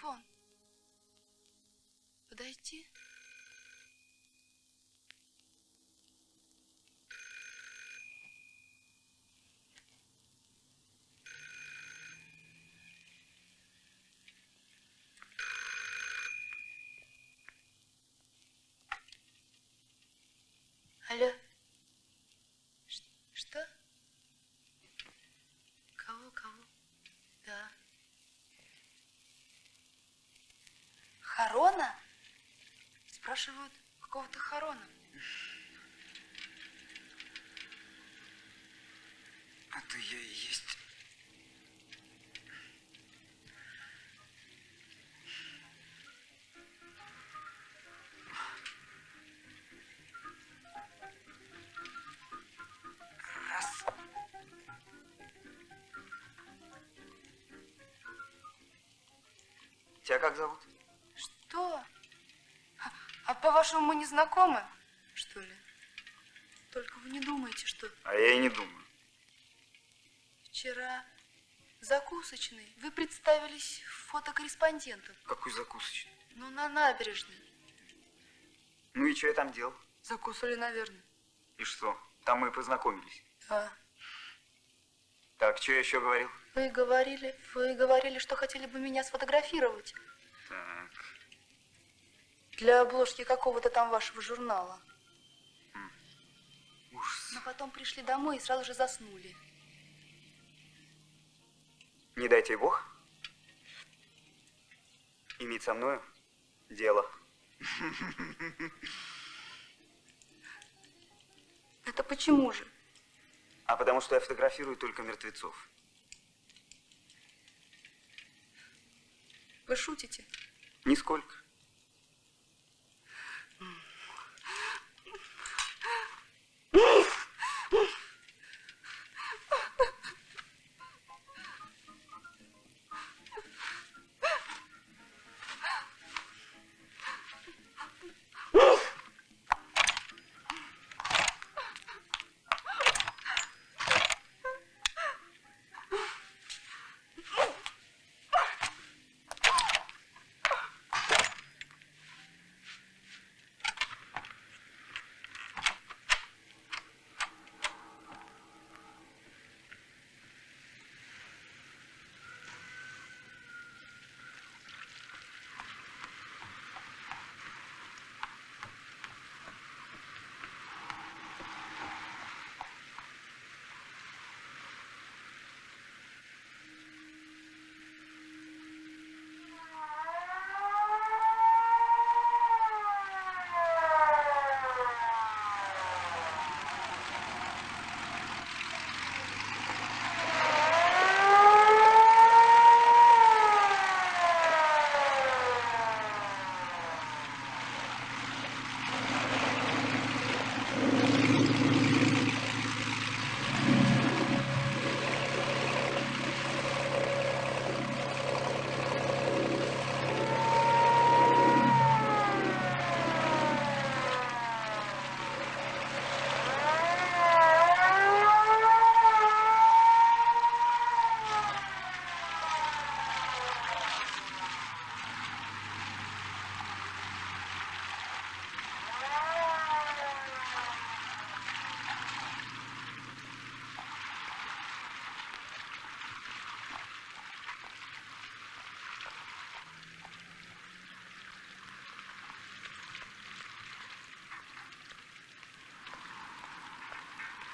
телефон. Подойти? Алло. Что? Кого? Да. Харона? Спрашивают, какого-то Харона. Это я и есть. Раз. Тебя как зовут? Что? А по-вашему, мы не знакомы, что ли? Только вы не думаете, что... А я и не думаю. Вчера в закусочной вы представились фотокорреспондентом. Какой закусочный? Ну, на набережной. Ну и что я там делал? Закусали, наверное. И что? Там мы и познакомились. Да. Так, что я еще говорил? Вы говорили, что хотели бы меня сфотографировать. Так. Для обложки какого-то там вашего журнала. Ужас. Но потом пришли домой и сразу же заснули. Не дай тебе Бог иметь со мною дело. Это почему же? А потому что я фотографирую только мертвецов. Вы шутите? Нисколько.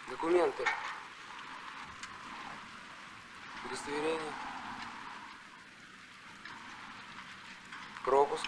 Документы. Удостоверение. Пропуск.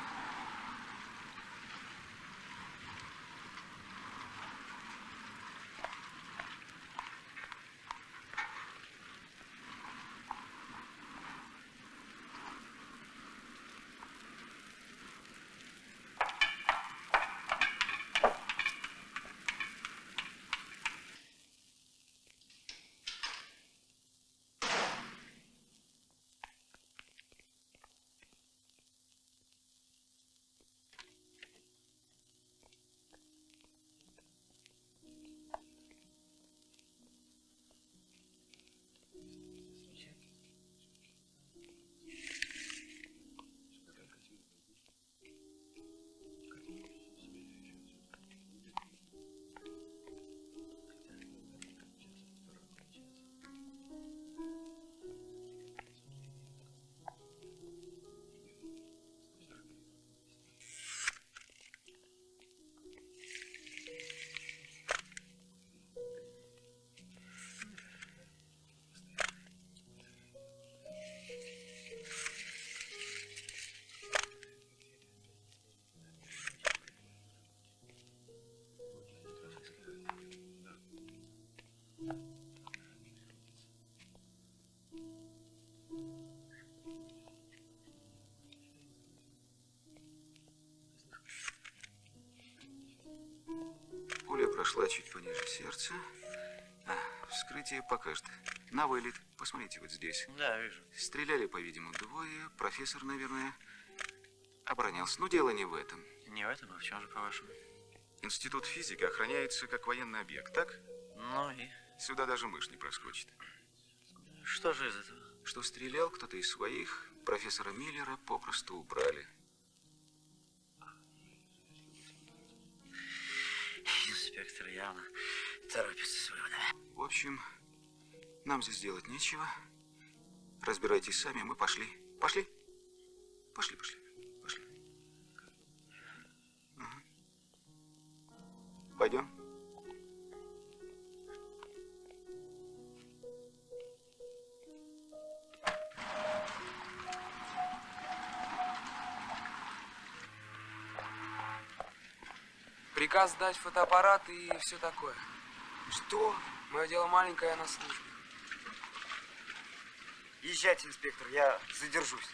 Вскрытие покажет. На вылет. Посмотрите вот здесь. Да, вижу. Стреляли, по-видимому, двое. Профессор, наверное, оборонялся. Но дело не в этом. Не в этом, а в чем же, по-вашему? Институт физики охраняется как военный объект, так? Ну и? Сюда даже мышь не проскочит. Что же из этого? Что стрелял кто-то из своих, профессора Миллера попросту убрали. Инспектор явно торопится с выводами. В общем, нам здесь делать нечего. Разбирайтесь сами, мы пошли. Пошли? Пошли. Ага. Пойдем. Приказ сдать фотоаппарат и все такое. Что? Мое дело маленькое, я на службе. Езжайте, инспектор, я задержусь.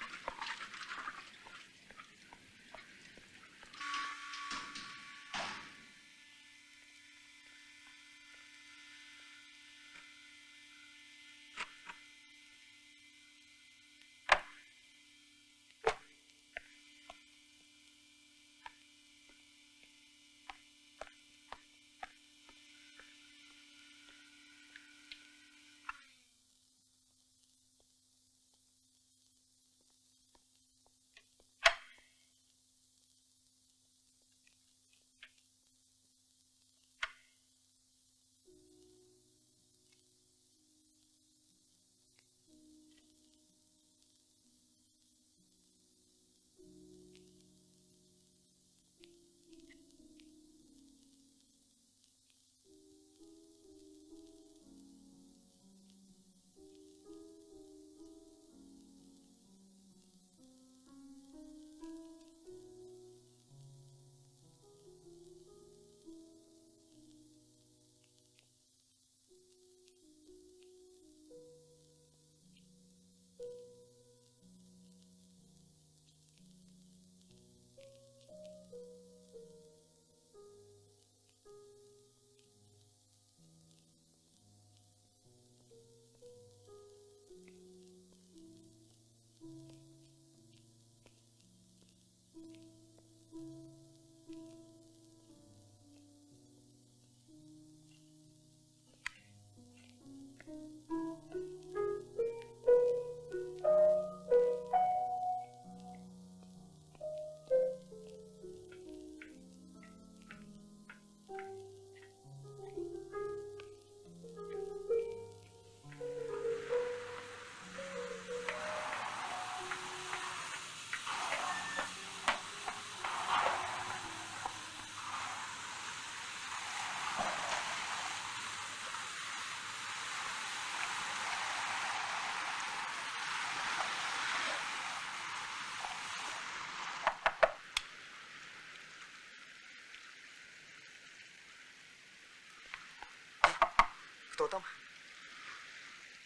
Кто там?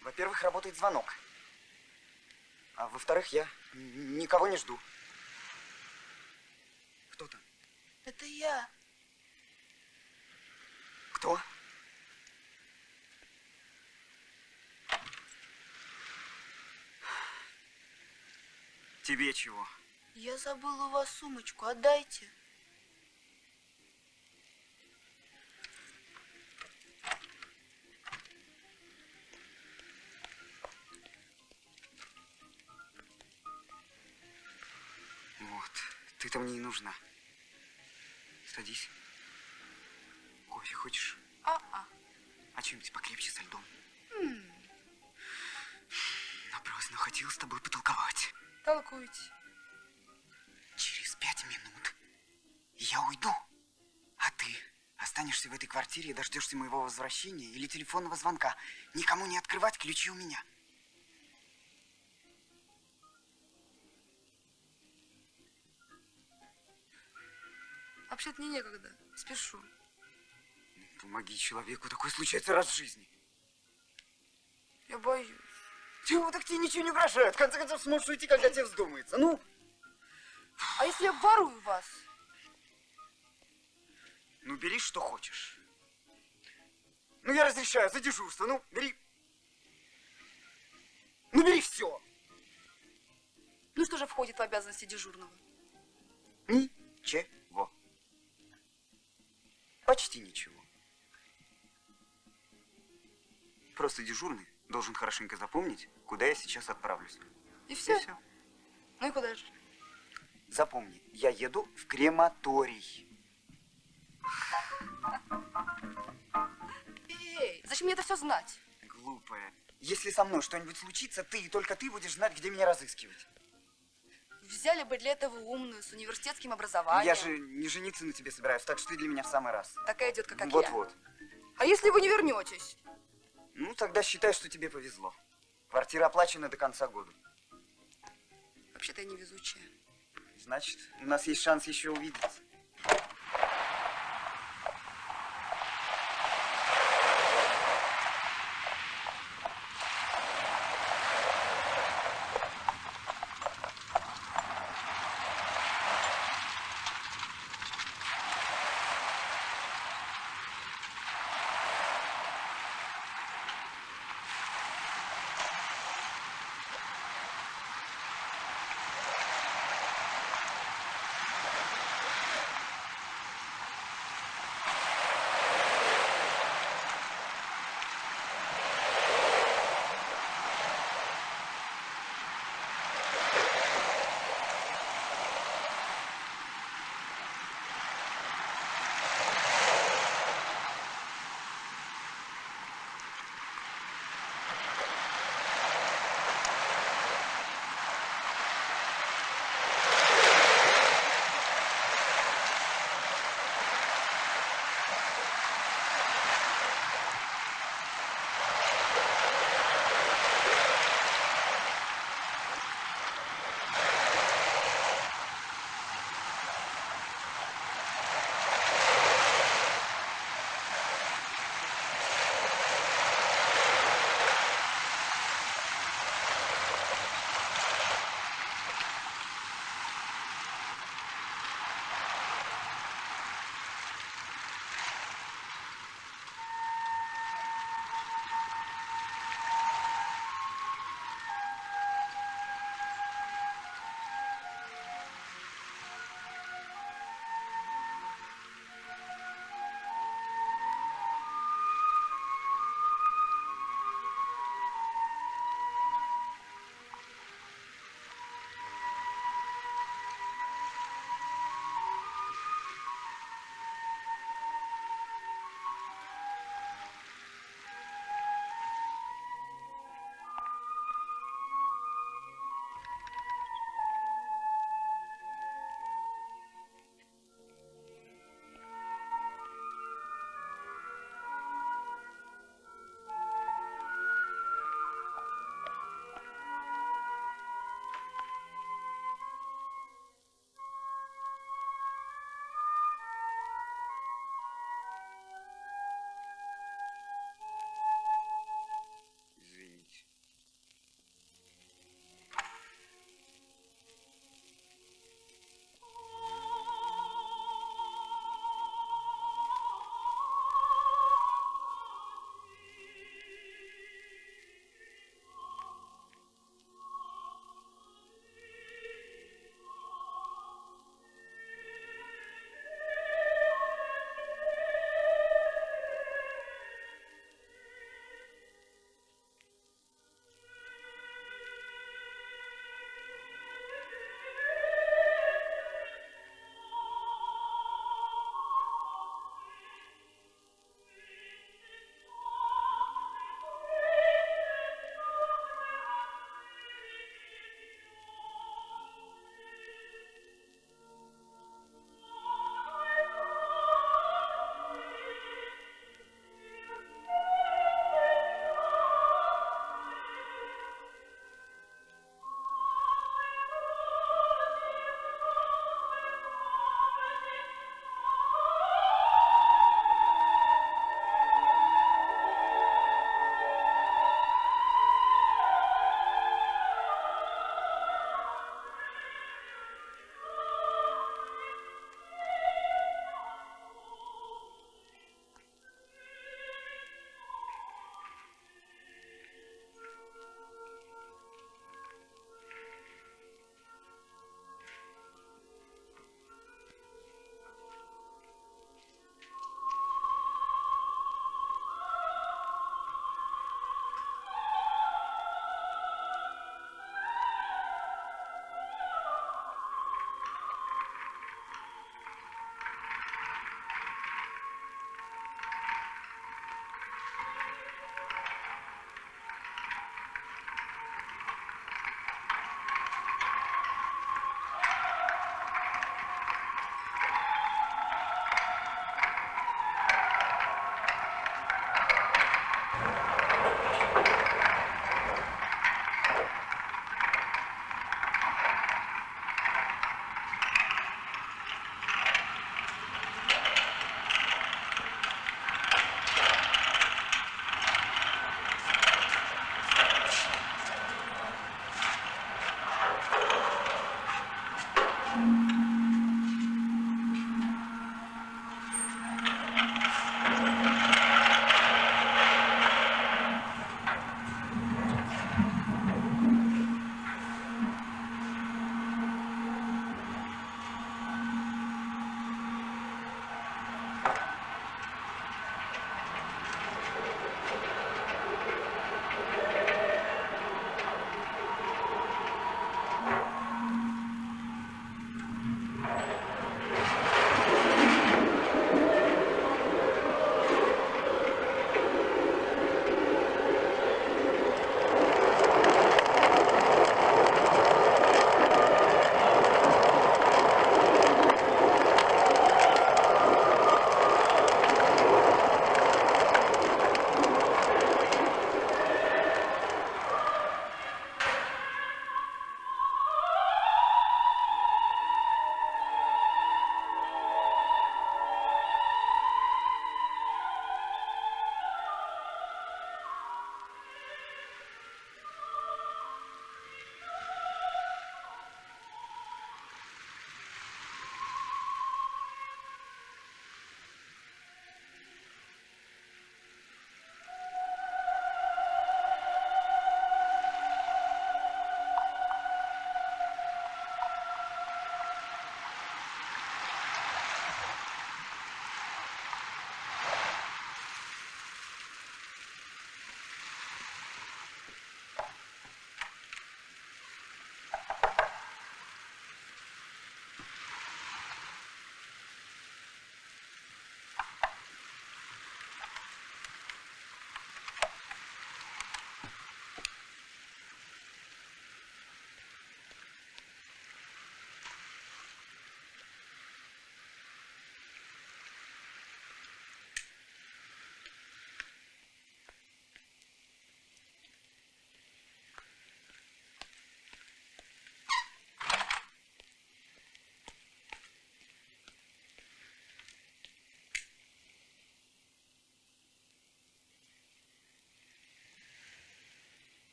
Во-первых, работает звонок. А во-вторых, я никого не жду. Кто там? Это я. Кто? Тебе чего? Я забыла у вас сумочку. Отдайте. Вот, ты-то мне и нужна. Садись. Кофе хочешь? А-а. А что-нибудь покрепче со льдом? Напрасно хотел с тобой потолковать. Толкуйте. Через 5 минут я уйду. А ты останешься в этой квартире и дождешься моего возвращения или телефонного звонка. Никому не открывать, ключи у меня. Вообще-то мне некогда. Спешу. Помоги человеку, такое случается раз в жизни. Я боюсь. Чего, так тебе ничего не угрожает. В конце концов, сможешь уйти, когда тебе вздумается. Ну? А если я ворую вас? Ну, бери, что хочешь. Ну, я разрешаю, за дежурство. Ну, бери. Ну, бери все. Ну что же входит в обязанности дежурного? Ничего. Почти ничего. Просто дежурный должен хорошенько запомнить, куда я сейчас отправлюсь. И все? всё. Ну и куда же? Запомни, я еду в крематорий. Эй, зачем мне это все знать? Глупая. Если со мной что-нибудь случится, ты и только ты будешь знать, где меня разыскивать. Взяли бы для этого умную, с университетским образованием. Я же не жениться на тебе собираюсь, так что ты для меня в самый раз. Такая детка, как я. Вот-вот. А если вы не вернетесь? Ну, тогда считай, что тебе повезло. Квартира оплачена до конца года. Вообще-то я невезучая. Значит, у нас есть шанс еще увидеться.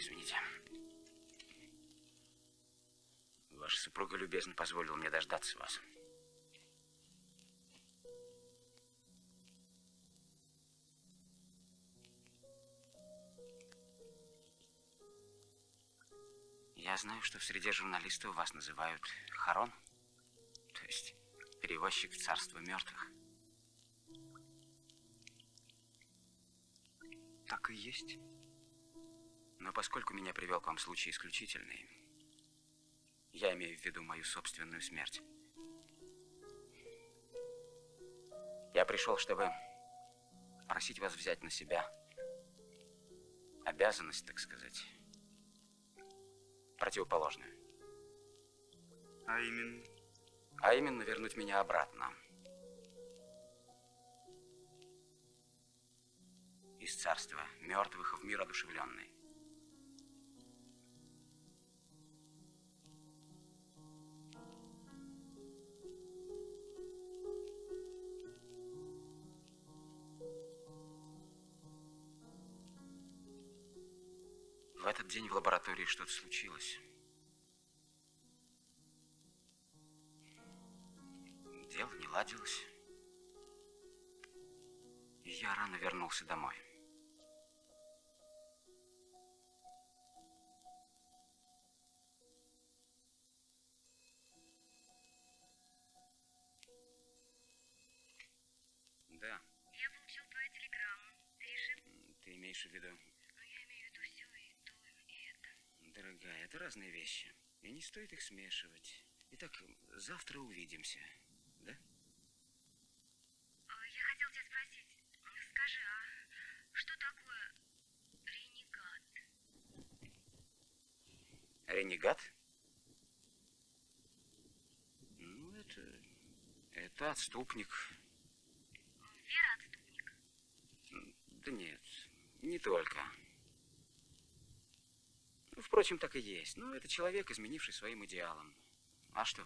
Извините. Ваша супруга любезно позволила мне дождаться вас. Я знаю, что в среде журналистов вас называют Харон, то есть перевозчик в царство мертвых. Так и есть. Но поскольку меня привел к вам случай исключительный, я имею в виду мою собственную смерть. Я пришел, чтобы просить вас взять на себя обязанность, так сказать, противоположную. А именно? А именно вернуть меня обратно. Из царства мертвых в мир одушевленный. В этот день в лаборатории что-то случилось. Дело не ладилось. И я рано вернулся домой. Да. Я получил твою телеграмму. Ты решил? Ты имеешь в виду? Ну, я имею в виду все и то, и это. Дорогая, это разные вещи. И не стоит их смешивать. Итак, завтра увидимся. Да? Я хотел тебя спросить. Скажи, а что такое ренегат? Ренегат? Ну, это отступник. Вероотступник? Да нет, не только. Ну, впрочем, так и есть. Ну, это человек, изменивший своим идеалам. А что?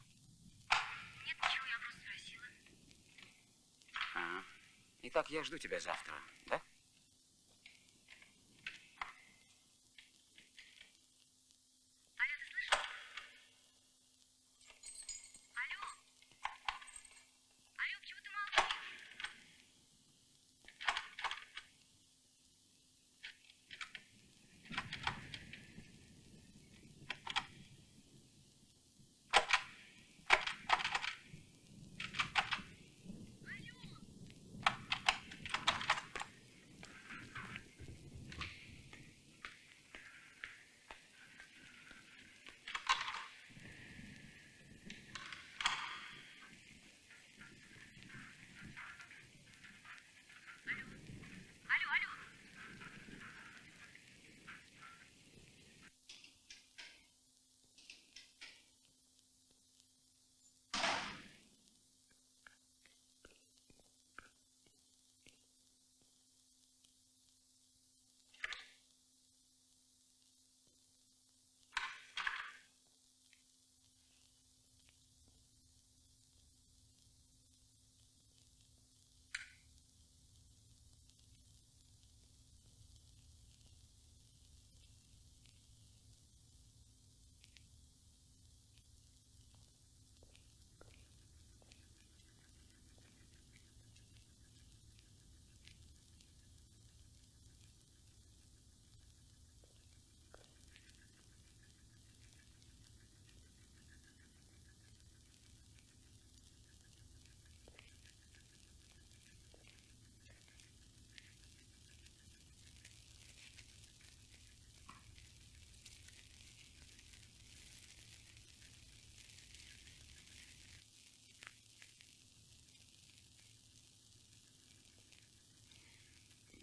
Нет, ничего, я просто спросила. Ага. Итак, я жду тебя завтра, да? Алло, ты слышишь? Алло? Алло, почему ты молчишь? Алло, алло.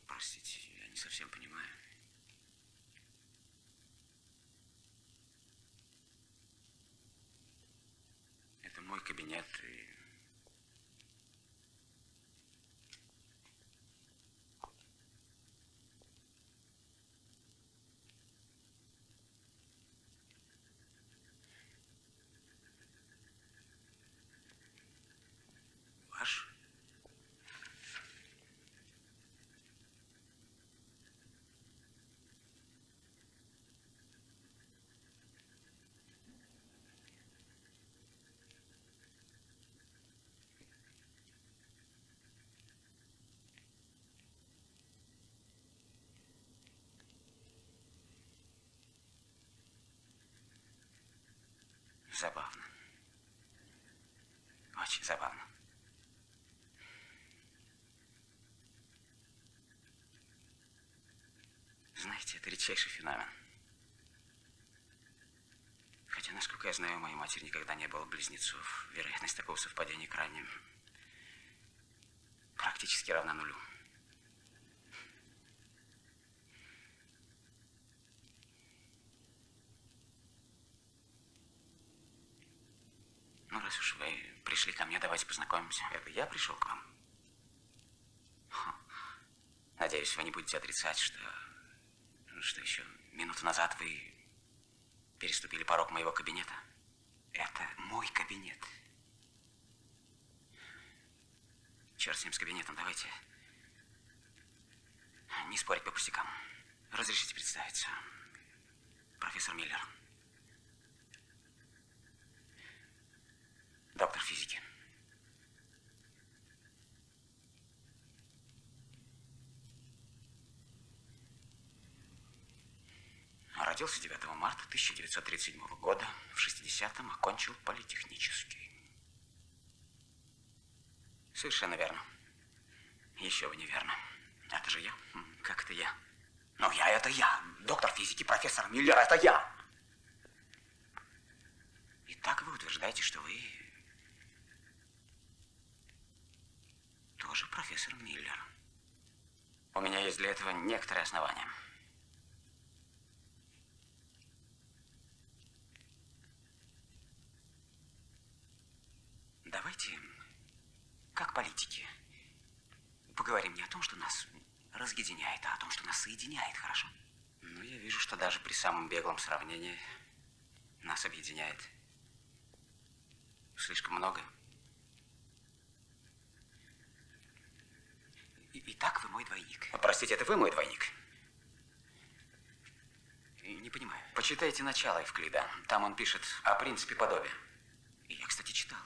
Простите, я не совсем понимаю. Это мой кабинет, и... Ваш? Забавно. Знаете, это редчайший феномен. Хотя, насколько я знаю, у моей матери никогда не было близнецов. Вероятность такого совпадения крайне... практически равна нулю. Ну, раз уж вы пришли ко мне, давайте познакомимся. Это я пришел к вам. Надеюсь, вы не будете отрицать, что еще минуту назад вы переступили порог моего кабинета. Это мой кабинет. Черт с ним, с кабинетом, давайте не спорить по пустякам. Разрешите представиться. Профессор Миллер. Доктор физики. Родился 9 марта 1937 года. В 60-м окончил политехнический. Совершенно верно. Еще бы неверно. Это же я. Как это я? Ну, это я. Доктор физики, профессор Миллер, это я. Итак, вы утверждаете, что вы тоже профессор Миллер. У меня есть для этого некоторые основания. Давайте, как политики, поговорим не о том, что нас разъединяет, а о том, что нас соединяет, хорошо? Ну, я вижу, что даже при самом беглом сравнении нас объединяет слишком много. Итак, вы мой двойник. Простите, это вы мой двойник? Не понимаю. Почитайте начало Евклида. Там он пишет о принципе подобия. Я, кстати, читал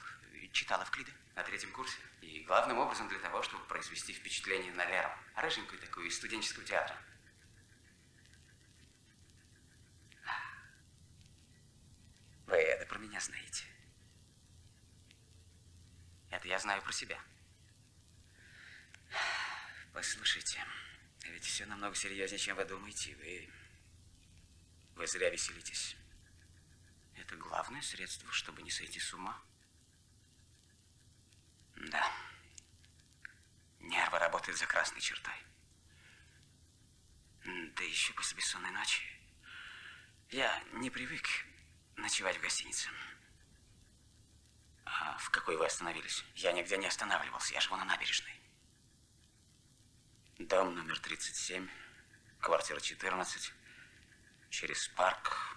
Евклида на 3-м курсе. И главным образом для того, чтобы произвести впечатление на Леру. Рыженькую такую из студенческого театра. Вы это про меня знаете. Это я знаю про себя. Послушайте, ведь все намного серьезнее, чем вы думаете. Вы зря веселитесь. Это главное средство, чтобы не сойти с ума. Да. Нервы работают за красной чертой. Да еще после бессонной ночи. Я не привык ночевать в гостинице. А в какой вы остановились? Я нигде не останавливался, я живу на набережной. Дом номер 37, квартира 14, через парк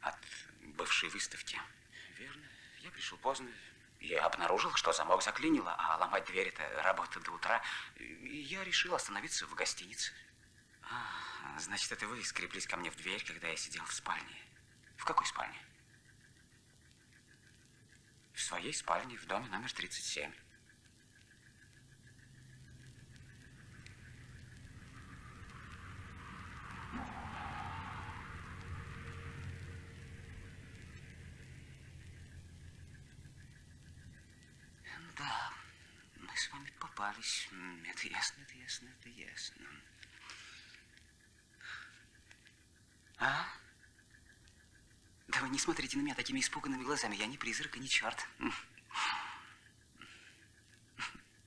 от бывшей выставки. Верно, я пришел поздно. Я обнаружил, что замок заклинило, а ломать дверь – это работа до утра. И я решил остановиться в гостинице. Значит, это вы скреплись ко мне в дверь, когда я сидел в спальне. В какой спальне? В своей спальне в доме номер 37. Да, мы с вами попались. Это ясно, это ясно, это ясно. А? Да вы не смотрите на меня такими испуганными глазами. Я не призрак и не черт.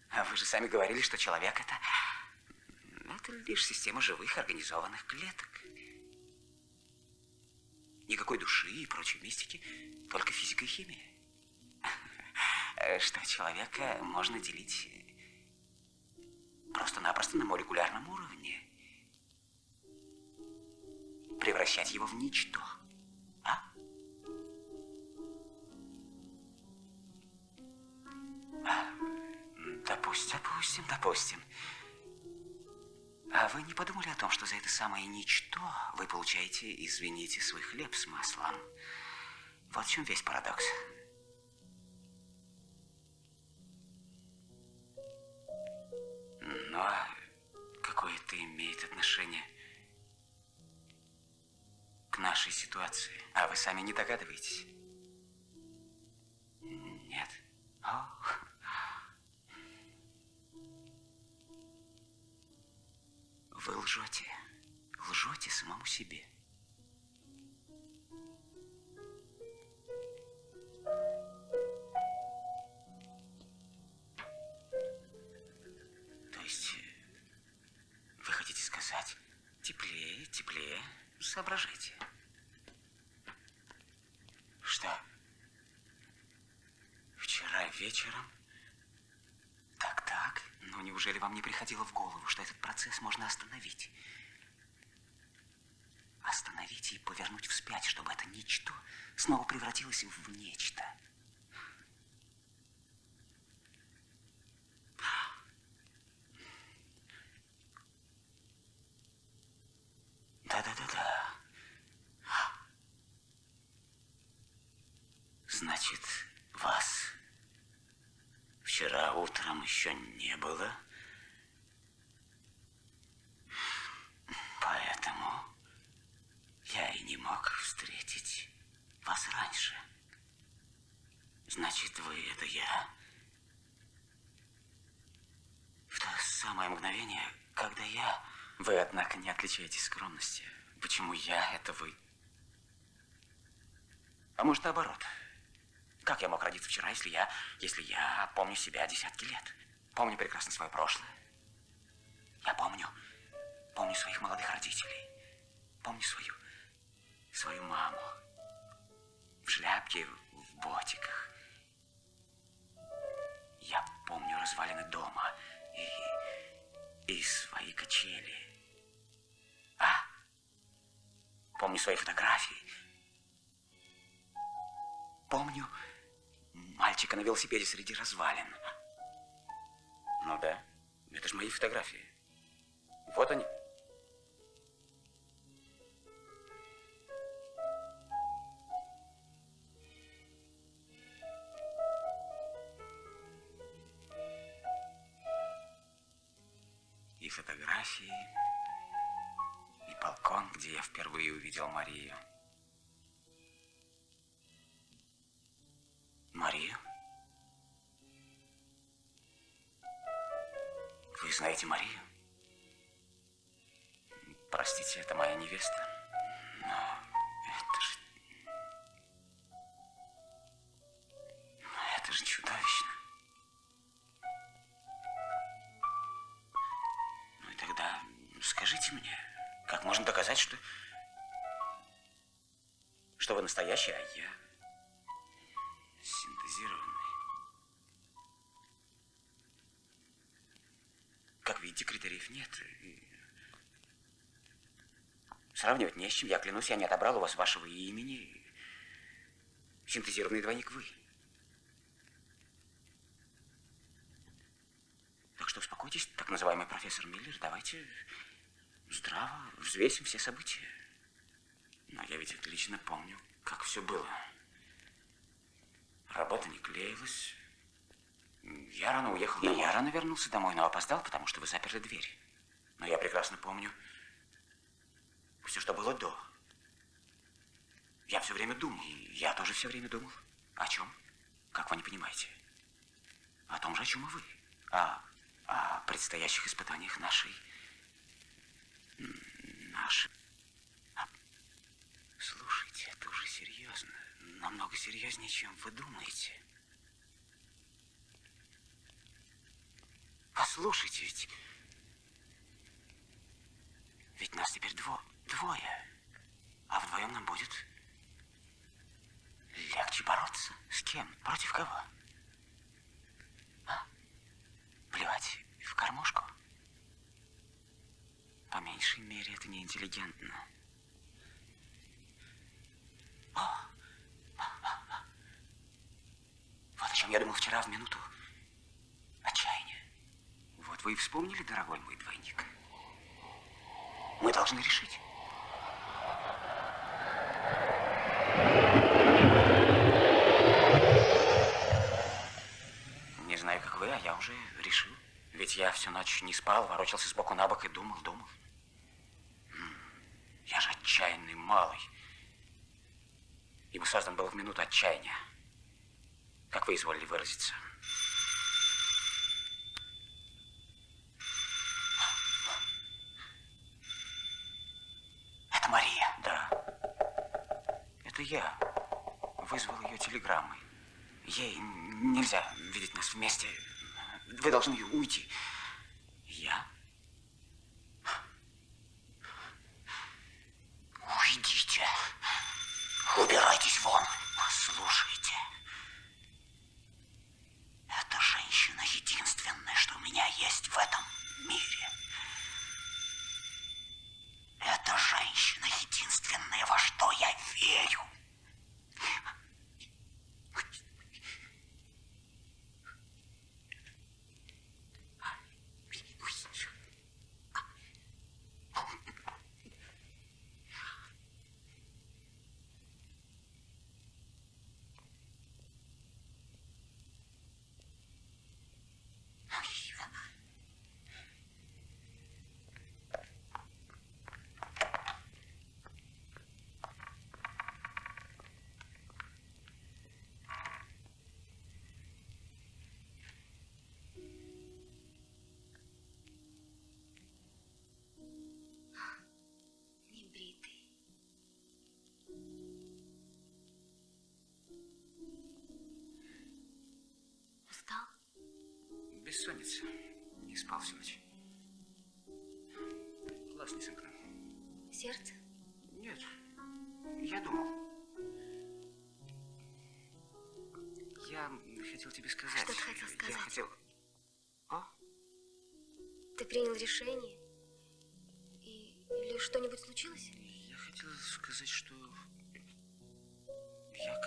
А вы же сами говорили, что человек это лишь система живых организованных клеток. Никакой души и прочей мистики, только физика и химия. Что человека можно делить просто-напросто на молекулярном уровне. Превращать его в ничто. А? Допустим. А вы не подумали о том, что за это самое ничто вы получаете, извините, свой хлеб с маслом? Вот в чем весь парадокс. Ну, а какое это имеет отношение к нашей ситуации? А вы сами не догадываетесь? Нет. О. Вы лжете. Лжете самому себе. То есть, вы хотите сказать, теплее, теплее, соображайте. Что? Вчера вечером? Так. Но неужели вам не приходило в голову, что этот процесс можно остановить? Остановить и повернуть вспять, чтобы это ничто снова превратилось в нечто. Да. Значит, вас вчера утром еще не было? Поэтому я и не мог встретить вас раньше. Значит, вы — это я? В то самое мгновение, когда я... Вы, однако, не отличаетесь скромности. Почему я — это вы? А может, наоборот? Как я мог родиться вчера, если я помню себя десятки лет? Помню прекрасно свое прошлое. Я помню своих молодых родителей. Помню свою маму. В шляпке, в ботиках. Я помню развалины дома и свои качели. Помню свои фотографии. Помню мальчика на велосипеде среди развалин. Ну да, это же мои фотографии. Вот они. И фотографии, и балкон, где я впервые увидел Марию. Марию? Вы знаете Марию? Простите, это моя невеста. Но это же чудовищно. Ну и тогда скажите мне, как можно доказать, что вы настоящий, а я синтезированный? Как видите, критериев нет. Сравнивать не с чем. Я клянусь, я не отобрал у вас вашего имени. Синтезированный двойник вы. Так что успокойтесь, так называемый профессор Миллер. Давайте здраво взвесим все события. Но я ведь отлично помню, как все было. Работа не клеилась. Я рано уехал домой. Я рано вернулся домой, но опоздал, потому что вы заперли дверь. Но я прекрасно помню все, что было до. Я все время думал. И я тоже все время думал. О чем? Как вы не понимаете? О том же, о чем и вы. О предстоящих испытаниях нашей... Слушайте, это уже серьезно. Намного серьезнее, чем вы думаете. Послушайте, ведь нас теперь двое. А вдвоем нам будет легче бороться. С кем? Против кого? Плевать в кормушку? По меньшей мере, это неинтеллигентно. Вот о чем я думал вчера в минуту отчаяния. Вот вы и вспомнили, дорогой мой двойник. Мы должны решить. Не знаю, как вы, а я уже решил. Ведь я всю ночь не спал, ворочался сбоку на бок и думал. Я же отчаянный малый. Ибо создан был в минуту отчаяния. Как вы изволили выразиться. я вызвал ее телеграммой. Ей нельзя видеть нас вместе. Вы должны уйти. Я? Уйдите. Убирайтесь вон. Послушайте. Эта женщина единственное, что у меня есть в этом мире. Эта женщина единственное, во что я верю. Небритый. Устал? Бессонница. Не спал всю ночь. Глаз не сомкнул. Сердце? Нет, я думал. Я хотел тебе сказать. Что ты хотел сказать? Я хотел... О, Ты принял решение? Или что-нибудь случилось? я хотел сказать, что... Я,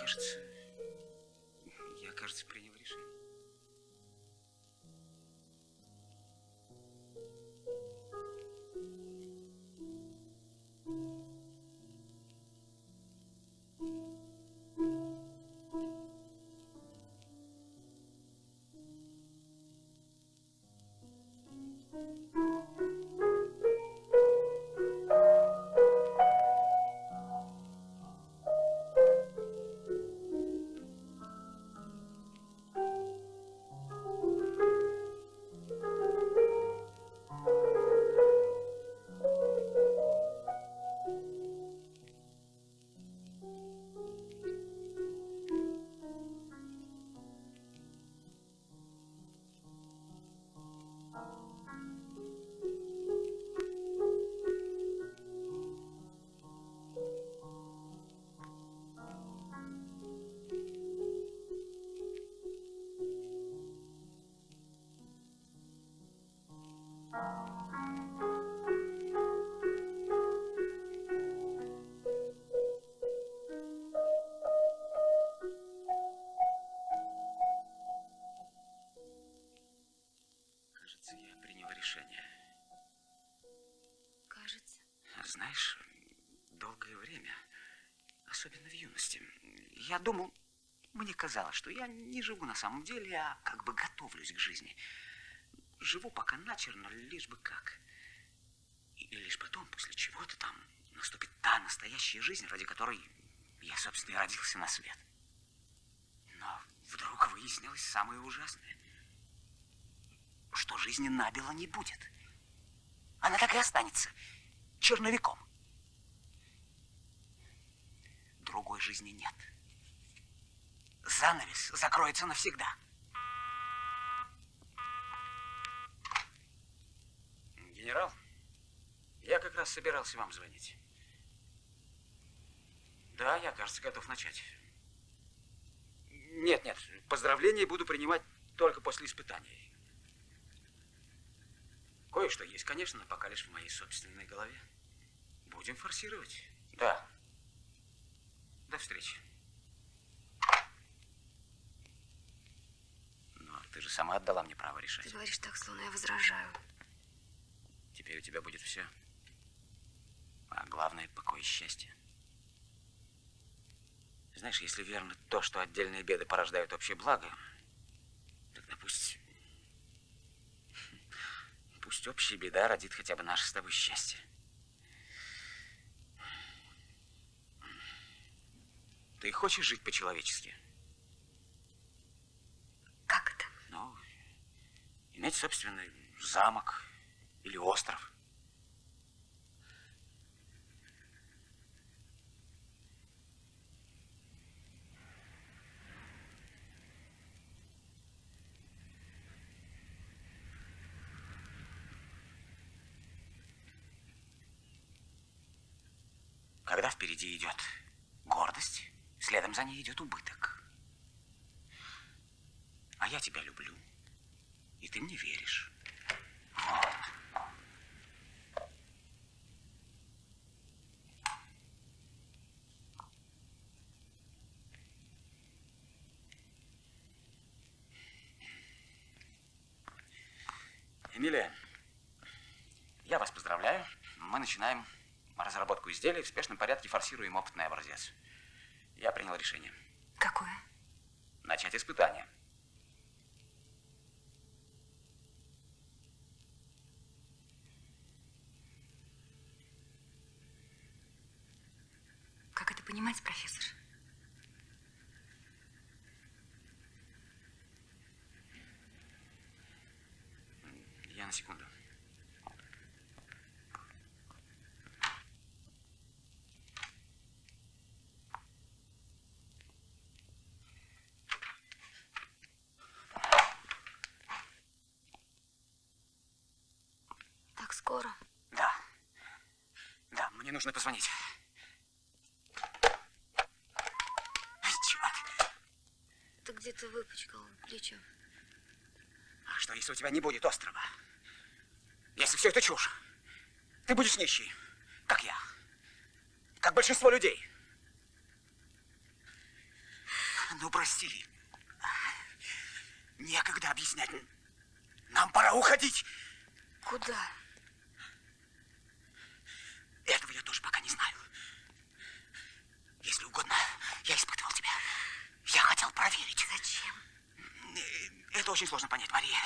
кажется, принял решение. Кажется, я принял решение. Кажется. Знаешь, долгое время, особенно в юности, я думал, мне казалось, что я не живу на самом деле, а как бы готовлюсь к жизни. Живу пока начерно, лишь бы как. И лишь потом, после чего-то там, наступит та настоящая жизнь, ради которой я, собственно, и родился на свет. Но вдруг выяснилось самое ужасное, что жизни набело не будет. Она так и останется черновиком. Другой жизни нет. Занавес закроется навсегда. Генерал, я как раз собирался вам звонить. Да, я, кажется, готов начать. Нет, поздравления буду принимать только после испытаний. Кое-что есть, конечно, но пока лишь в моей собственной голове. Будем форсировать. Да. До встречи. Но ты же сама отдала мне право решать. Ты говоришь так, словно я возражаю. Теперь у тебя будет все. А главное, покой и счастье. Знаешь, если верно то, что отдельные беды порождают общее благо, тогда пусть общая беда родит хотя бы наше с тобой счастье. Ты хочешь жить по-человечески? Как это? Ну, иметь собственный замок или остров. Когда впереди идет гордость, следом за ней идет убыток. А я тебя люблю, и ты мне веришь. Вот. Эмилия, я вас поздравляю. Мы начинаем разработку изделия, в спешном порядке форсируем опытный образец. Я принял решение. Какое? Начать испытания. Как это понимать, профессор? Я на секунду. Так скоро? Да. Да, мне нужно позвонить. Черт. Ты где-то выпачкал плечо. А что, если у тебя не будет острова? Если все это чушь? Ты будешь нищий, как я. Как большинство людей. Ну, прости. Некогда объяснять. Нам пора уходить. Куда? Этого я тоже пока не знаю. Если угодно, я испытывал тебя. Я хотел проверить. Зачем? Это очень сложно понять, Мария.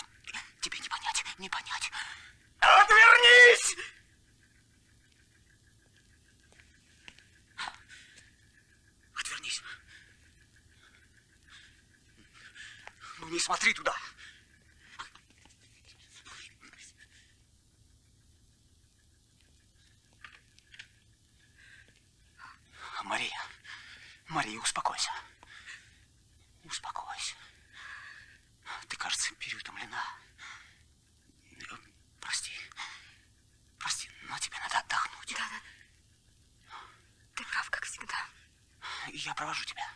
Тебе не понять, не понять. Отвернись! Отвернись. Ну, не смотри туда. Мария, Мария, успокойся. Успокойся. Ты, кажется, переутомлена. Прости. Прости, но тебе надо отдохнуть. Да. Ты прав, как всегда. Я провожу тебя.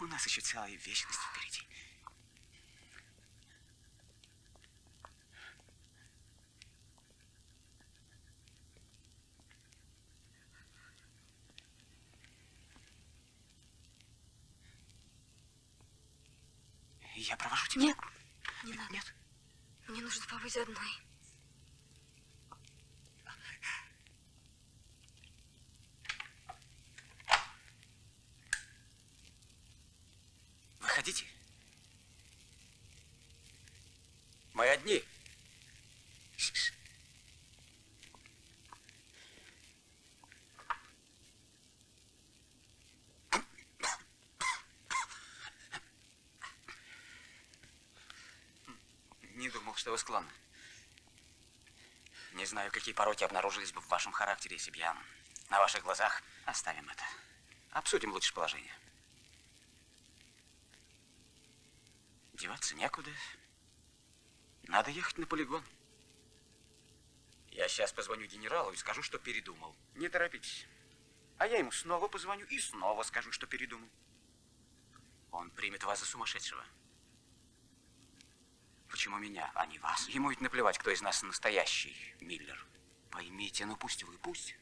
У нас еще целая вечность впереди. Я провожу тебя. Нет, не надо. Нет? Мне нужно побыть одной. Выходите. Мы одни. Не думал, что вы склонны. Не знаю, какие пороки обнаружились бы в вашем характере, если бы я на ваших глазах. Оставим это. Обсудим лучше положение. Деваться некуда. Надо ехать на полигон. Я сейчас позвоню генералу и скажу, что передумал. Не торопитесь. А я ему снова позвоню и снова скажу, что передумал. Он примет вас за сумасшедшего. Почему меня, а не вас? Ему ведь наплевать, кто из нас настоящий Миллер. Поймите, ну пусть вы, пусть.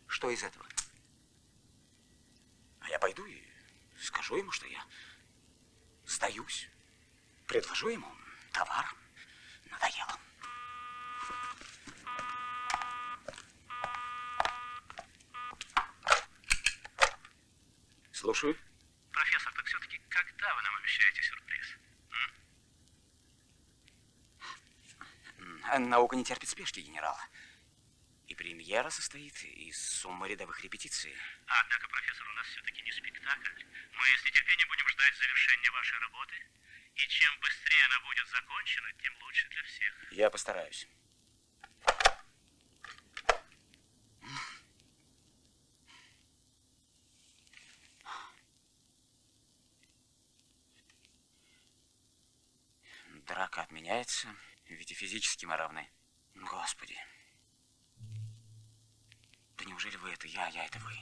Что из этого? А я пойду и скажу ему, что я сдаюсь. Предложу ему товар. Надоело. Слушаю. Профессор, так все-таки когда вы нам обещаете сюрприз? Наука не терпит спешки, генерал. И премьера состоит из суммы рядовых репетиций. Однако, профессор, у нас все-таки не спектакль. Мы с нетерпением будем ждать завершения вашей работы. И чем быстрее она будет закончена, тем лучше для всех. Я постараюсь. Драка отменяется, ведь и физически мы равны. Господи. Понимаете? неужели вы это я это вы?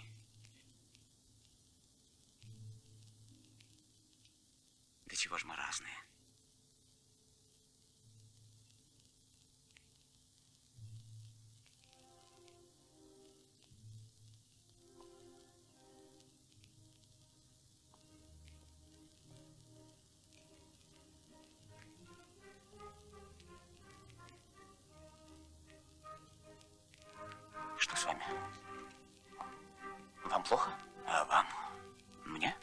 Да чего ж мы разные? Что с вами? Вам плохо? А вам? Мне?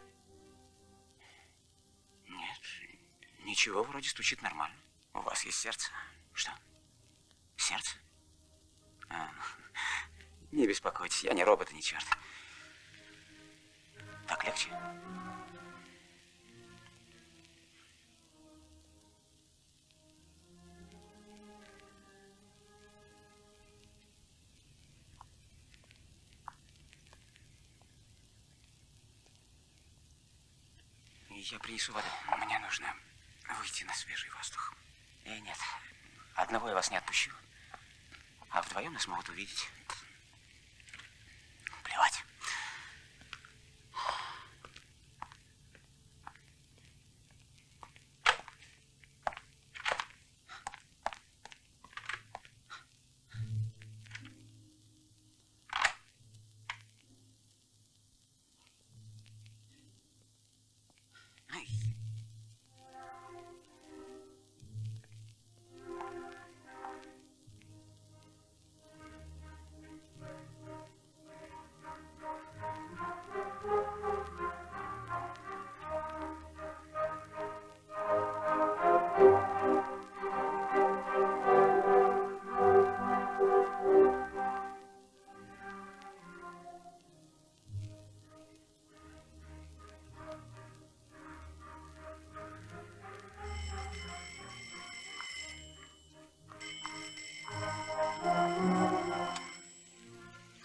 Нет, ничего, вроде стучит нормально. У вас есть сердце? Что? Сердце? Не беспокойтесь, я не робот и не черт. Так легче? Я принесу воду. Мне нужно выйти на свежий воздух. Нет, одного я вас не отпущу. А вдвоем нас могут увидеть. Плевать.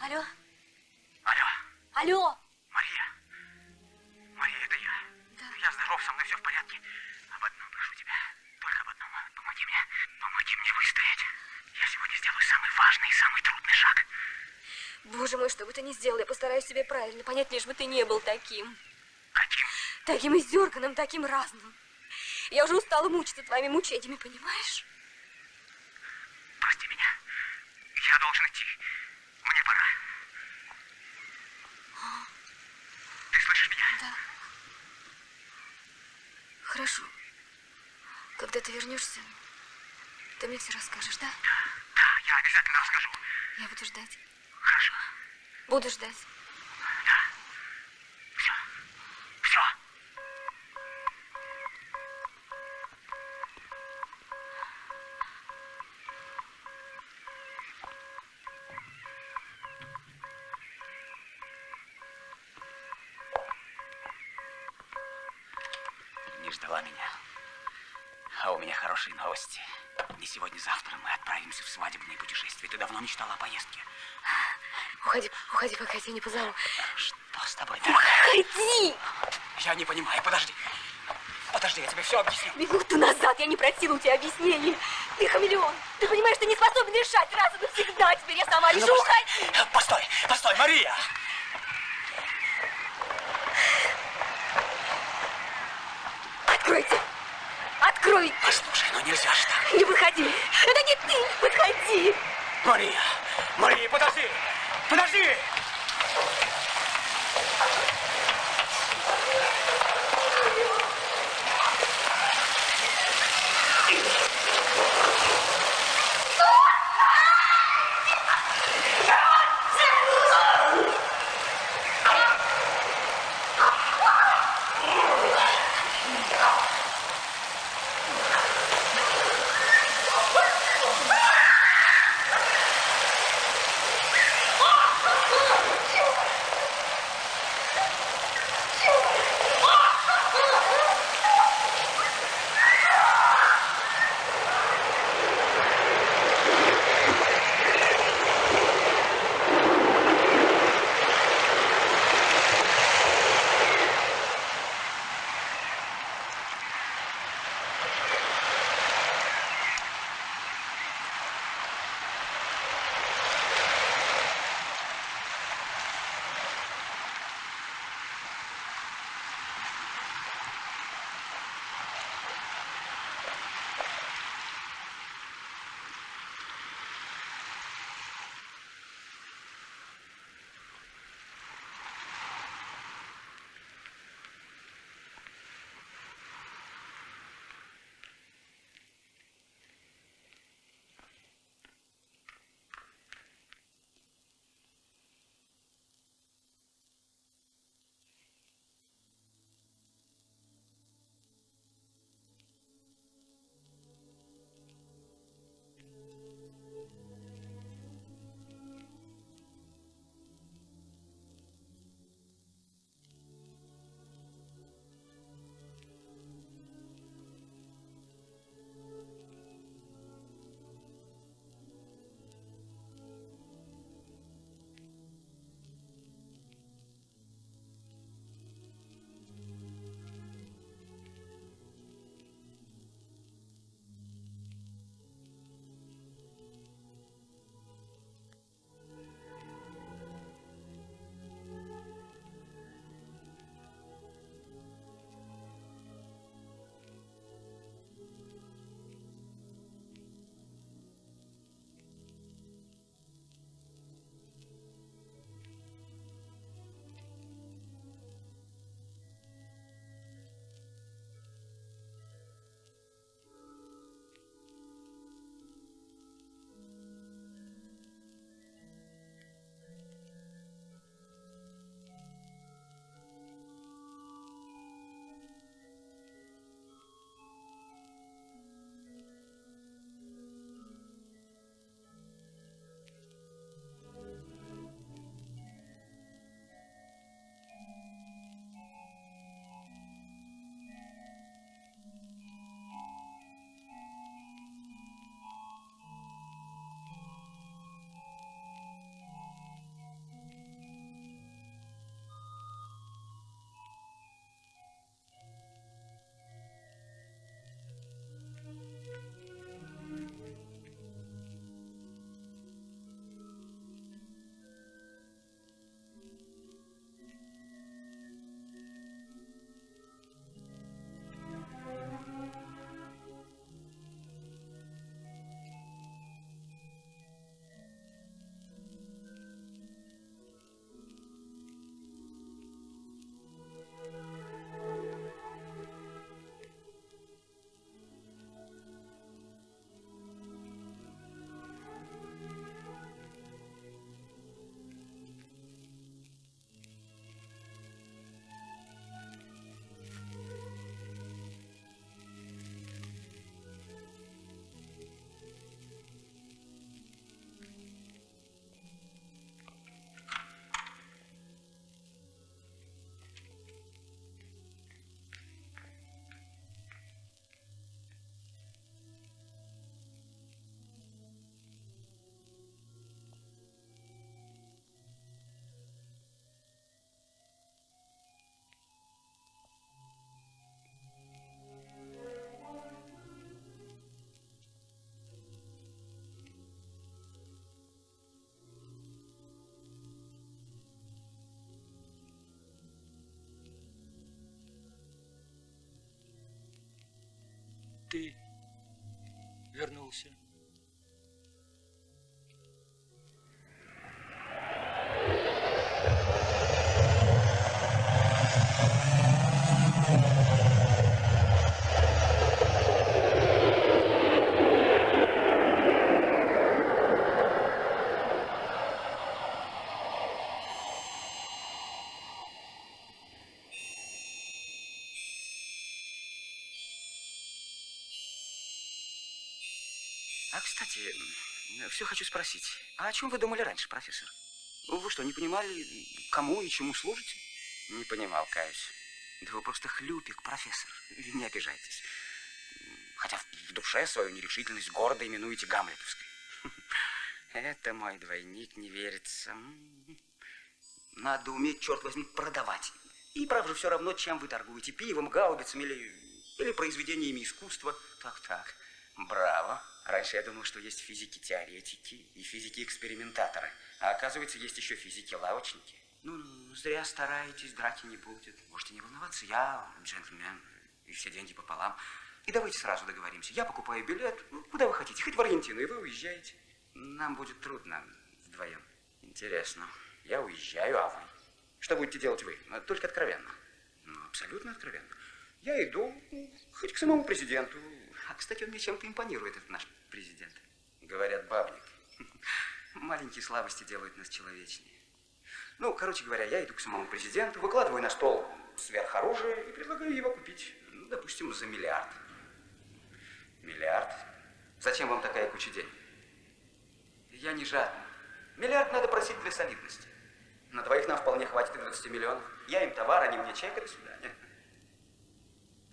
Алло? Алло, Алло? Мария? Мария, это я. Да. Я здоров, со мной все в порядке. Об одном прошу тебя. Только об одном. Помоги мне. Помоги мне выстоять. Я сегодня сделаю самый важный и самый трудный шаг. Боже мой, что бы ты ни сделал, я постараюсь тебе правильно понять, лишь бы ты не был таким. Каким? Таким издерганным, таким разным. Я уже устала мучиться твоими мучениями, понимаешь? Прости меня. Я должен идти. Мне пора. Ты слышишь меня? Да. Хорошо. Когда ты вернешься, ты мне все расскажешь, да? Да, я обязательно расскажу. Я буду ждать. Хорошо. Буду ждать. Да. Все. Все. Не ждала меня. А у меня хорошие новости. Не сегодня-завтра мы отправимся в свадебное путешествие. Ты давно мечтала о поездке. Уходи, уходи, пока я тебя не позову. Что с тобой, дорогая? Уходи! Я не понимаю. Подожди. Подожди, я тебе все объясню. Минуту назад я не просила у тебя объяснений. Ты хамелеон. Ты понимаешь, ты не способен решать раз и навсегда. Теперь я сама решу. Уходи! Постой, постой, Мария! Откройте! Открой! Послушай, ну нельзя же так. Не выходи! Это не ты! Подходи! Мария! Мария, подожди! Подожди! вернулся. А, кстати, все хочу спросить. А о чем вы думали раньше, профессор? Вы что, не понимали, кому и чему служите? Не понимал, каюсь. Да вы просто хлюпик, профессор. Не обижайтесь. Хотя в душе свою нерешительность гордо именуете гамлетовской. Это мой двойник, не верится. Надо уметь, черт возьми, продавать. И правда все равно, чем вы торгуете. Пивом, гаубицами или произведениями искусства. Так. Браво. Раньше я думал, что есть физики-теоретики и физики-экспериментаторы. А оказывается, есть еще физики-лавочники. Ну, зря стараетесь, драки не будет. Можете не волноваться, я джентльмен, и все деньги пополам. И давайте сразу договоримся. Я покупаю билет, куда вы хотите, хоть в Аргентину, и вы уезжаете. Нам будет трудно вдвоем. Интересно. Я уезжаю, а вы? Что будете делать вы? Только откровенно. Ну, абсолютно откровенно. Я иду хоть к самому президенту. А, кстати, он мне чем-то импонирует, этот наш президент. Говорят, бабник. Маленькие слабости делают нас человечнее. Ну, короче говоря, я иду к самому президенту, выкладываю на стол сверхоружие и предлагаю его купить, ну, допустим, за миллиард. Миллиард? Зачем вам такая куча денег? Я не жадный. Миллиард надо просить для солидности. На двоих нам вполне хватит и 20 миллионов. Я им товар, они мне чек, и до свидания.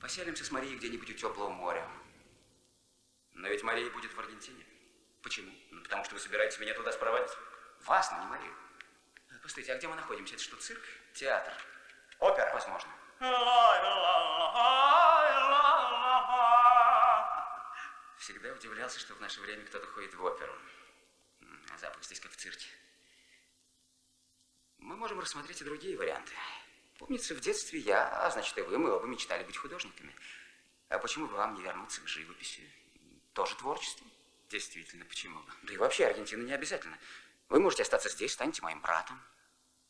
Поселимся с Марией где-нибудь у теплого моря. Но ведь Мария будет в Аргентине. Почему? Ну, потому что вы собираетесь меня туда спровадить. Вас, но не Марию. Постойте, а где мы находимся? Это что, цирк? Театр? Опера? Возможно. Всегда удивлялся, что в наше время кто-то ходит в оперу. А запах здесь как в цирке. Мы можем рассмотреть и другие варианты. Помнится, в детстве я, а значит и вы, мы оба мечтали быть художниками. А почему бы вам не вернуться к живописи? Тоже творчество? Действительно, почему бы? Да и вообще, Аргентина не обязательно. Вы можете остаться здесь, станете моим братом.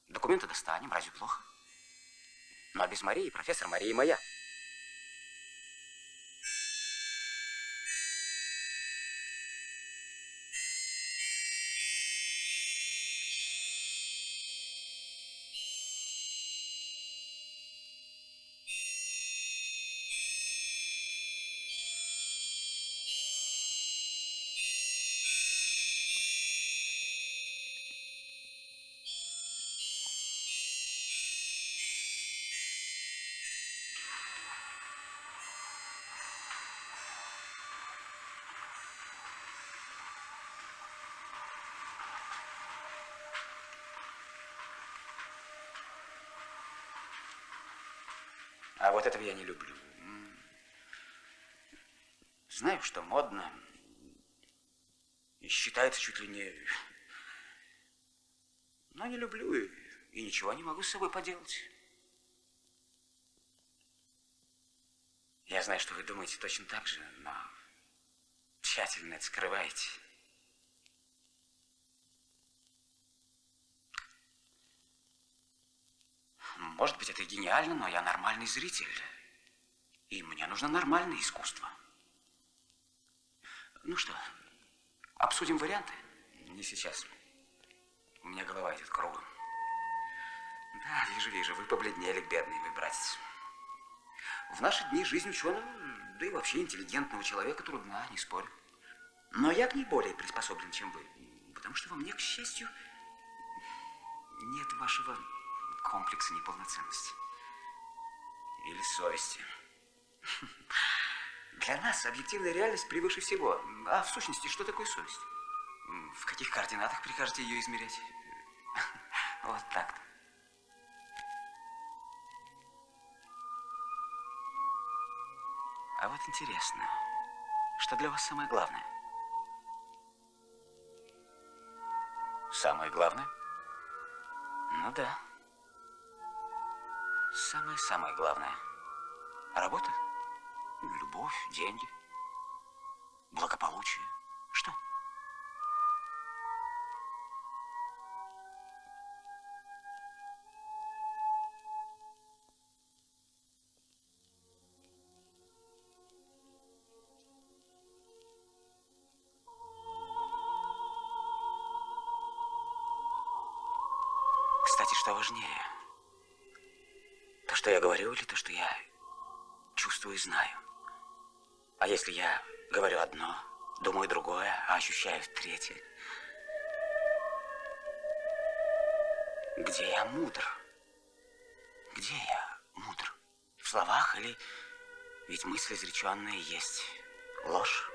Документы достанем, разве плохо? Ну а без Марии, профессор, Мария моя. А вот этого я не люблю. Знаю, что модно. И считается чуть ли не... Но не люблю и ничего не могу с собой поделать. Я знаю, что вы думаете точно так же, но тщательно это скрываете. Может быть, это и гениально, но я нормальный зритель. И мне нужно нормальное искусство. Ну что, обсудим варианты? Не сейчас. У меня голова идет кругом. Да, вижу, вы побледнели, бедный мой братец. В наши дни жизнь ученого, да и вообще интеллигентного человека трудна, не спорю. Но я к ней более приспособлен, чем вы. Потому что во мне, к счастью, нет вашего комплекса неполноценности. Или совести. Для нас объективная реальность превыше всего. А в сущности, что такое совесть? В каких координатах прикажете ее измерять? Вот так-то. А вот интересно, что для вас самое главное? Самое главное? Ну да. Самое-самое главное. Работа? Любовь, деньги. благополучие. Что? Кстати, что важнее? То, что я говорю, или то, что я чувствую и знаю? А если я говорю одно, думаю другое, а ощущаю третье? Где я мудр? Где я мудр? В словах или... Ведь мысли изреченные есть ложь?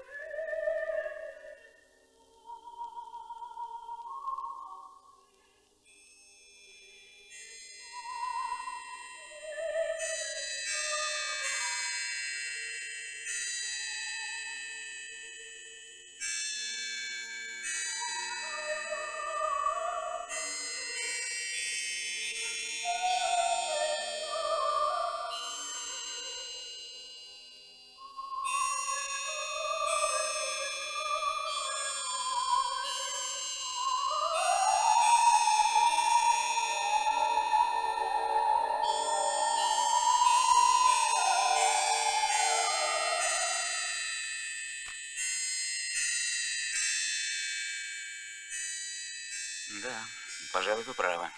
Да, пожалуй, вы правы.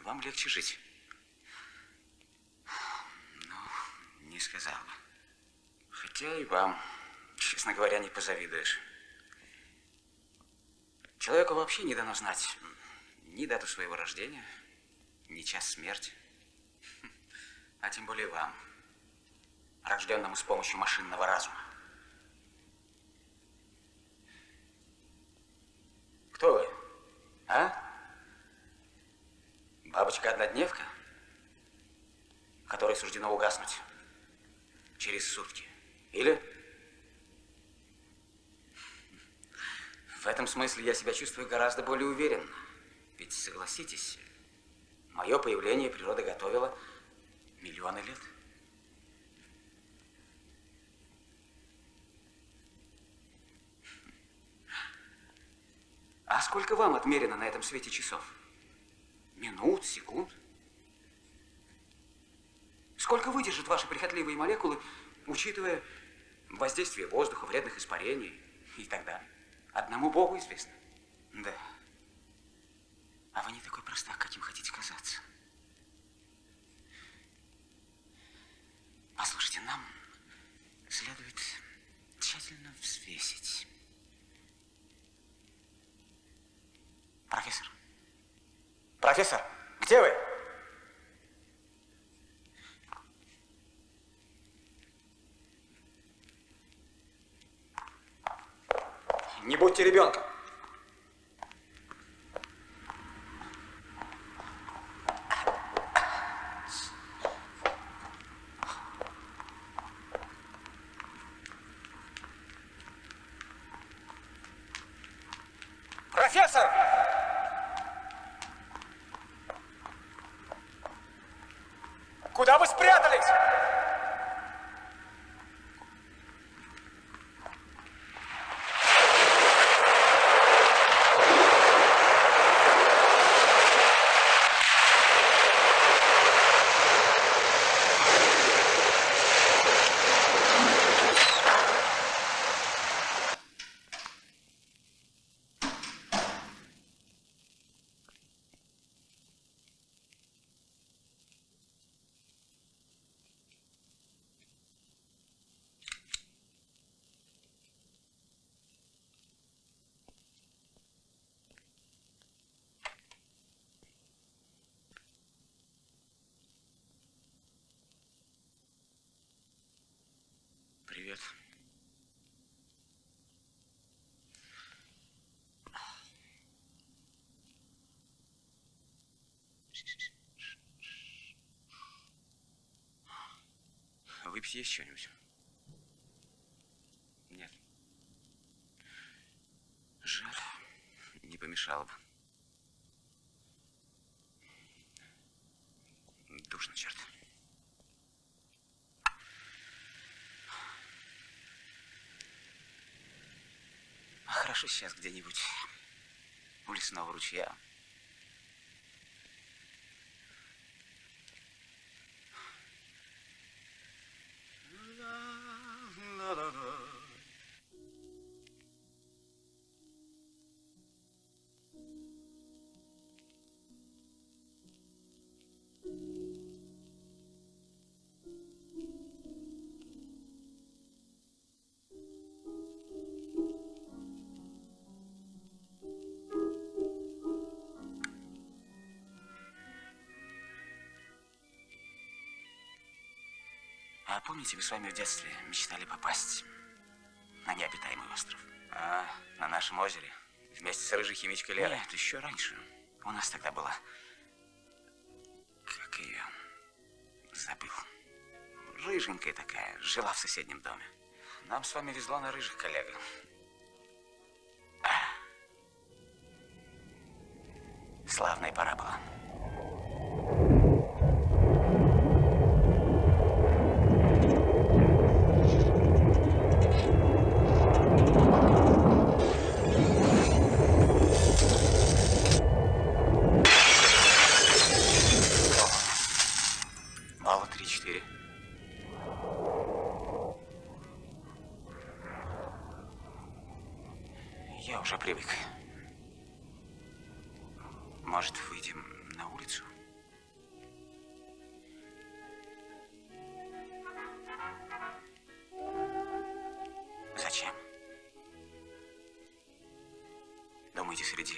Вам легче жить. Ну, не сказал бы. Хотя и вам, честно говоря, не позавидуешь. Человеку вообще не дано знать ни дату своего рождения, ни час смерти. А тем более вам, рожденному с помощью машинного разума. Кто вы? А? Бабочка-однодневка, которой суждено угаснуть через сутки? Или? В этом смысле я себя чувствую гораздо более уверенно. Ведь, согласитесь, мое появление природа готовила миллионы лет. А сколько вам отмерено на этом свете часов? Минут, секунд? Сколько выдержат ваши прихотливые молекулы, учитывая воздействие воздуха, вредных испарений и так далее? Одному Богу известно. Да. А вы не такой простак, каким хотите казаться. Послушайте, нам следует тщательно взвесить. Профессор? Профессор, где вы? Не будьте ребенком. Профессор! Куда вы спрятались? Привет. Выпить есть что-нибудь? Нет. Жаль. Не помешало бы. Душно, черт. Запашу сейчас где-нибудь у лесного ручья. А помните, вы с вами в детстве мечтали попасть на необитаемый остров? А, на нашем озере? Вместе с рыжей химичкой Лерой? Нет, еще раньше. У нас тогда была... Как ее... Забыл. Рыженькая такая, жила в соседнем доме. Нам с вами везло на рыжих, коллега. Славная пора была. Балла 3-4. Я уже привык. Может, выйдем на улицу? Зачем? Думаете, среди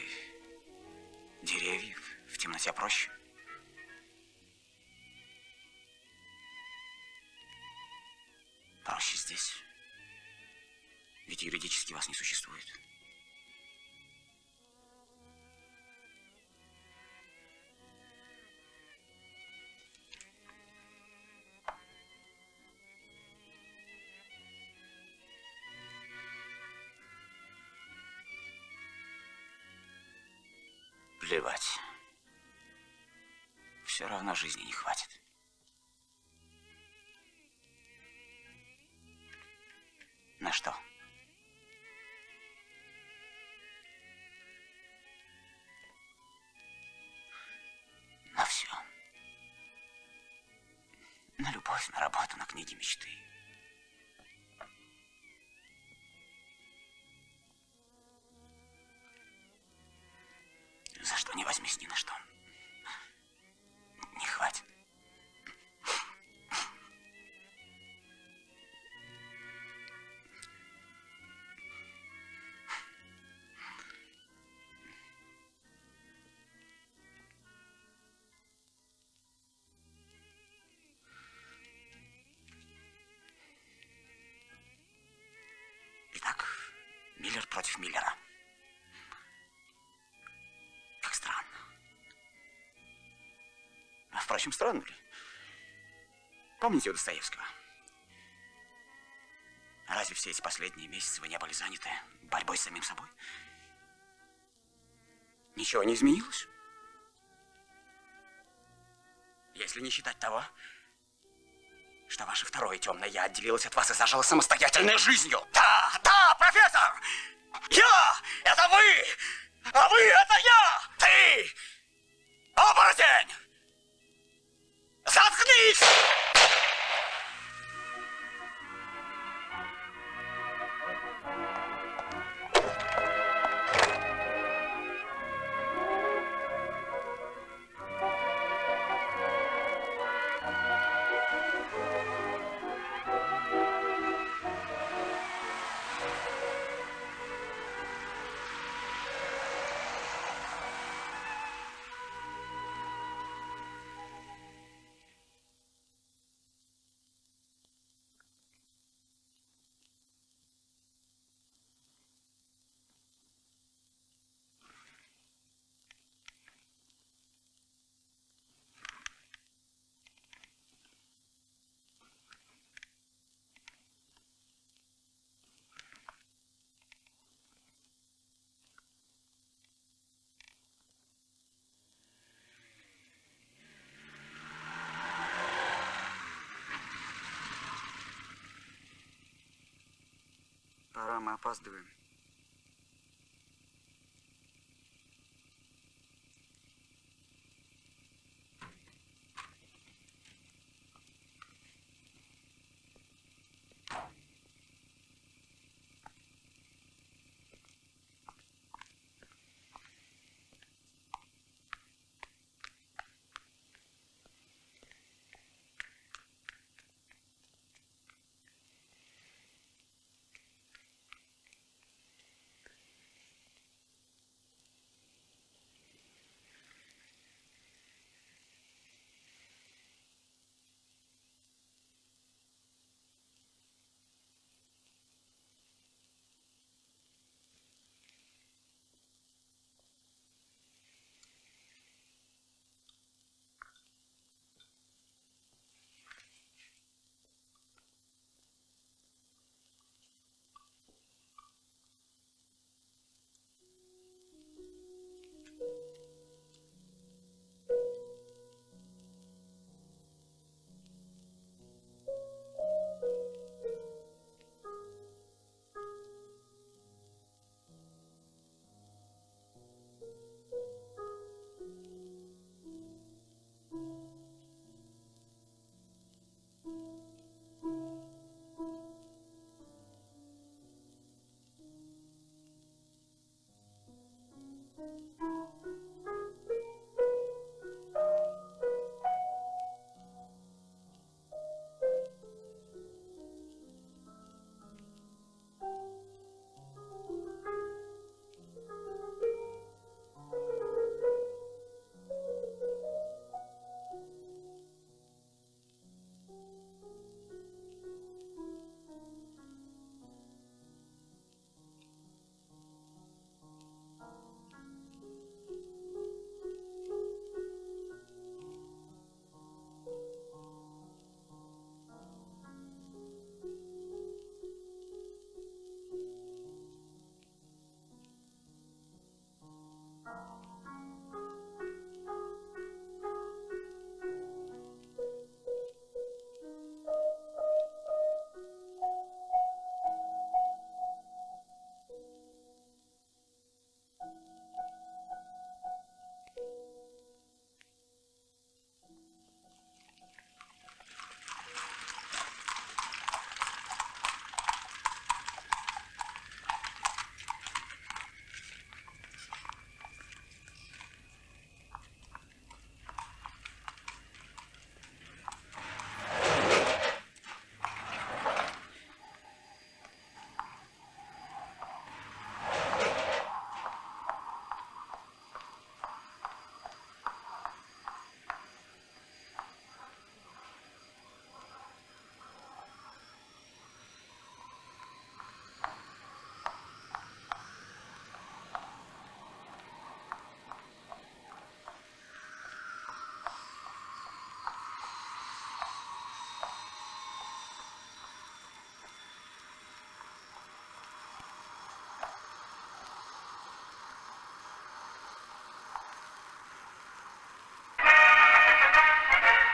деревьев в темноте проще? Проще здесь. Ведь юридически вас не существует. Плевать. Все равно жизни не хватит. На что? На все. На любовь, на работу, на книги мечты. За что не возьмись, ни на что. Не хватит. Итак, Миллер против Миллера. Как странно. А, впрочем, странно ли? Помните у Достоевского? Разве все эти последние месяцы вы не были заняты борьбой с самим собой? Ничего не изменилось? Если не считать того, что ваше второе темное я отделилось от вас и зажило самостоятельной жизнью. Да, да, профессор! Я! Это вы! А вы — это я! Ты! Оборотень! Заткнись! Пора, мы опаздываем.